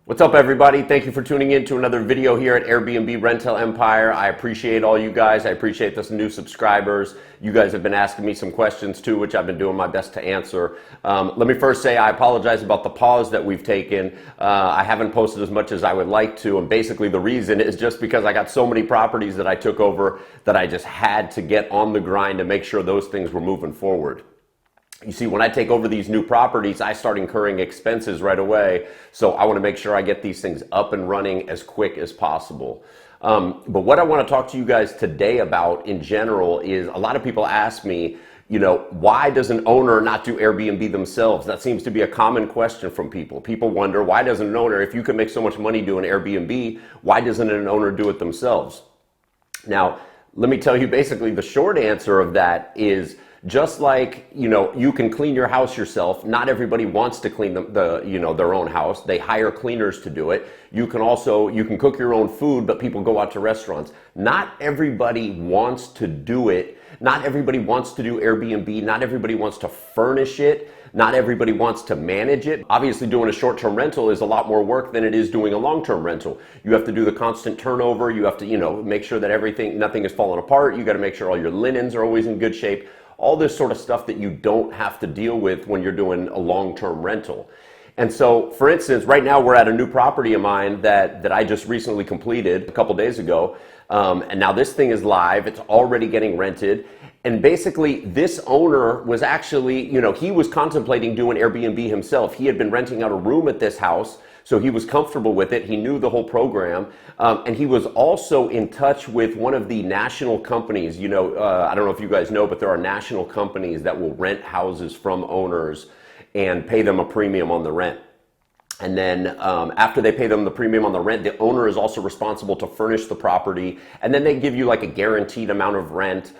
What's up, everybody? Thank you for tuning in to another video here at Airbnb Rental Empire. I appreciate all you guys. I appreciate the new subscribers. You guys have been asking me some questions too, which I've been doing my best to answer. Let me first say I apologize about the pause that we've taken. I haven't posted as much as I would like to, and basically the reason is just because I got so many properties that I took over that I just had to get on the grind to make sure those things were moving forward. You see, when I take over these new properties, I start incurring expenses right away. So I want to make sure I get these things up and running as quick as possible. But what I want to talk to you guys today about in general is a lot of people ask me, why does an owner not do Airbnb themselves? That seems to be a common question from people. People wonder, why doesn't an owner, if you can make so much money doing Airbnb, why doesn't an owner do it themselves? Now, let me tell you basically the short answer of that is, just like, you can clean your house yourself. Not everybody wants to clean their own house. They hire cleaners to do it. You can cook your own food, but people go out to restaurants. Not everybody wants to do it. Not everybody wants to do Airbnb. Not everybody wants to furnish it. Not everybody wants to manage it. Obviously, doing a short-term rental is a lot more work than it is doing a long-term rental. You have to do the constant turnover. You have to, make sure that nothing is falling apart. You got to make sure all your linens are always in good shape. All this sort of stuff that you don't have to deal with when you're doing a long-term rental. And so, for instance, right now we're at a new property of mine that I just recently completed a couple days ago. And now this thing is live. It's already getting rented. And basically, this owner was actually, he was contemplating doing Airbnb himself. He had been renting out a room at this house, so he was comfortable with it. He knew the whole program. And he was also in touch with one of the national companies. I don't know if you guys know, but there are national companies that will rent houses from owners and pay them a premium on the rent. And then after they pay them the premium on the rent, the owner is also responsible to furnish the property. And then they give you like a guaranteed amount of rent.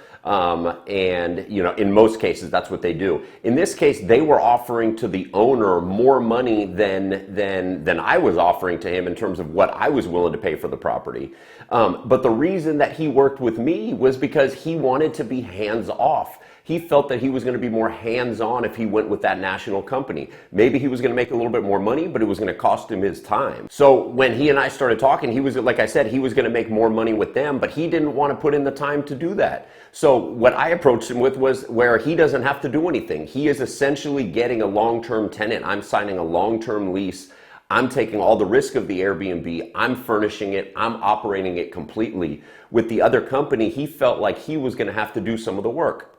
In most cases, that's what they do. In this case, they were offering to the owner more money than I was offering to him in terms of what I was willing to pay for the property. But the reason that he worked with me was because he wanted to be hands off. He felt that he was going to be more hands-on if he went with that national company. Maybe he was going to make a little bit more money, but it was going to cost him his time. So when he and I started talking, he was, like I said, he was going to make more money with them, but he didn't want to put in the time to do that. So what I approached him with was where he doesn't have to do anything. He is essentially getting a long-term tenant. I'm signing a long-term lease. I'm taking all the risk of the Airbnb. I'm furnishing it. I'm operating it completely. With the other company, he felt like he was going to have to do some of the work.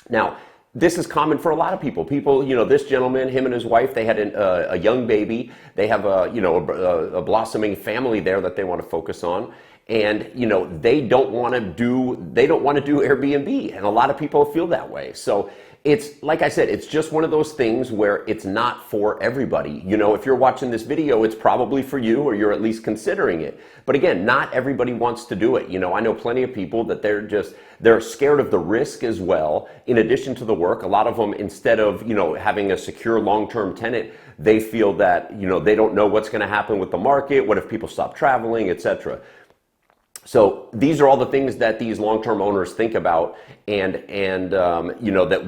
Now, this is common for a lot of people. This gentleman, him and his wife, they had a young baby. They have a blossoming family there that they want to focus on. And, they don't want to do Airbnb. And a lot of people feel that way. So it's, like I said, it's just one of those things where it's not for everybody. If you're watching this video, it's probably for you, or you're at least considering it. But again, not everybody wants to do it. I know plenty of people that they're scared of the risk as well. In addition to the work, a lot of them, instead of, having a secure long-term tenant, they feel that, they don't know what's going to happen with the market. What if people stop traveling, etc. So these are all the things that these long-term owners think about, and that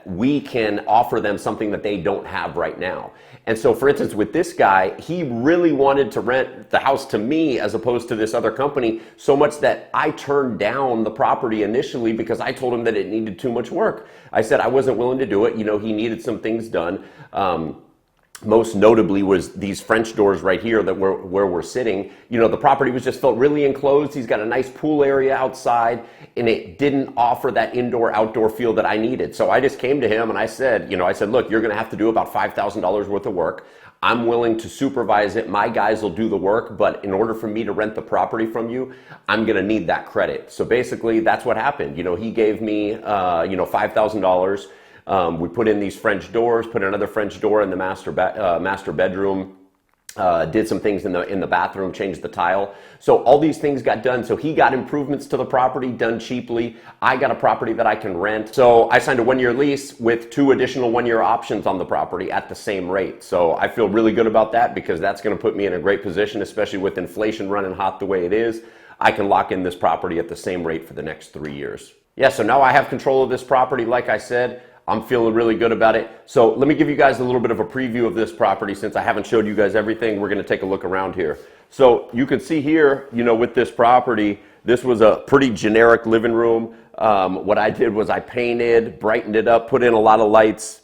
we can offer them something that they don't have right now. And so, for instance, with this guy, he really wanted to rent the house to me as opposed to this other company, so much that I turned down the property initially because I told him that it needed too much work. I said I wasn't willing to do it. He needed some things done. Most notably was these French doors right here where we're sitting. The property just felt really enclosed. He's got a nice pool area outside, and it didn't offer that indoor-outdoor feel that I needed. So I just came to him and I said, look, you're going to have to do about $5,000 worth of work. I'm willing to supervise it. My guys will do the work, but in order for me to rent the property from you, I'm going to need that credit. So basically, that's what happened. He gave me, $5,000. We put in these French doors, put another French door in the master bedroom, did some things in the bathroom, changed the tile. So all these things got done. So he got improvements to the property done cheaply. I got a property that I can rent. So I signed a 1-year lease with 2 additional 1-year options on the property at the same rate. So I feel really good about that because that's going to put me in a great position, especially with inflation running hot the way it is. I can lock in this property at the same rate for the next 3 years. Yeah, so now I have control of this property, like I said. I'm feeling really good about it. So let me give you guys a little bit of a preview of this property since I haven't showed you guys everything. We're going to take a look around here. So you can see here, you know, with this property, this was a pretty generic living room. What I did was I painted, brightened it up, put in a lot of lights,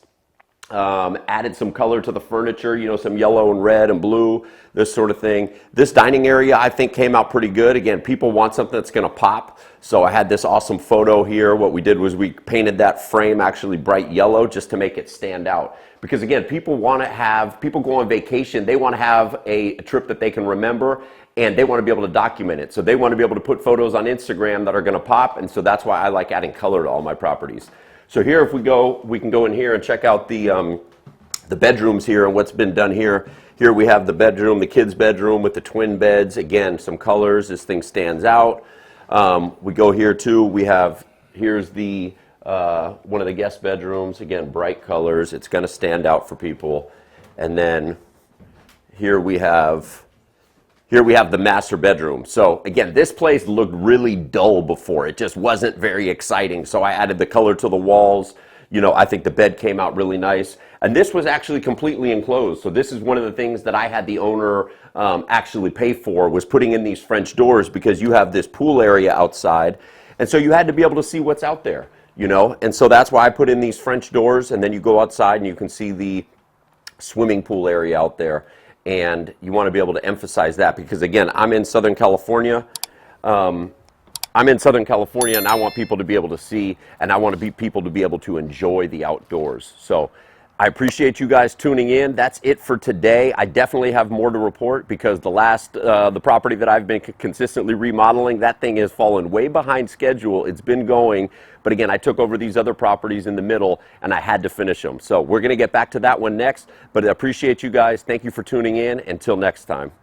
added some color to the furniture, you know, some yellow and red and blue, this sort of thing. This dining area I think came out pretty good. Again, people want something that's going to pop. So I had this awesome photo here. What we did was we painted that frame actually bright yellow just to make it stand out. Because again, people want to have, people go on vacation, they want to have a trip that they can remember, and they want to be able to document it. So they want to be able to put photos on Instagram that are going to pop, and so that's why I like adding color to all my properties. So here, if we go, we can go in here and check out the bedrooms here and what's been done here. Here we have the bedroom, the kids' bedroom with the twin beds. Again, some colors. This thing stands out. We go here too. We have, here's the one of the guest bedrooms. Again, bright colors. It's going to stand out for people. And then here we have the master bedroom. So again, this place looked really dull before. It just wasn't very exciting. So I added the color to the walls. You know, I think the bed came out really nice. And this was actually completely enclosed. So this is one of the things that I had the owner actually pay for, was putting in these French doors, because you have this pool area outside. And so you had to be able to see what's out there, you know. And so that's why I put in these French doors. And then you go outside and you can see the swimming pool area out there. And you want to be able to emphasize that, because again, I'm in Southern California. I'm in Southern California, and I want people to be able to see, and I want people to be able to enjoy the outdoors. So I appreciate you guys tuning in. That's it for today. I definitely have more to report, because the property that I've been consistently remodeling, that thing has fallen way behind schedule. It's been going, but again, I took over these other properties in the middle, and I had to finish them. So we're going to get back to that one next, but I appreciate you guys. Thank you for tuning in. Until next time.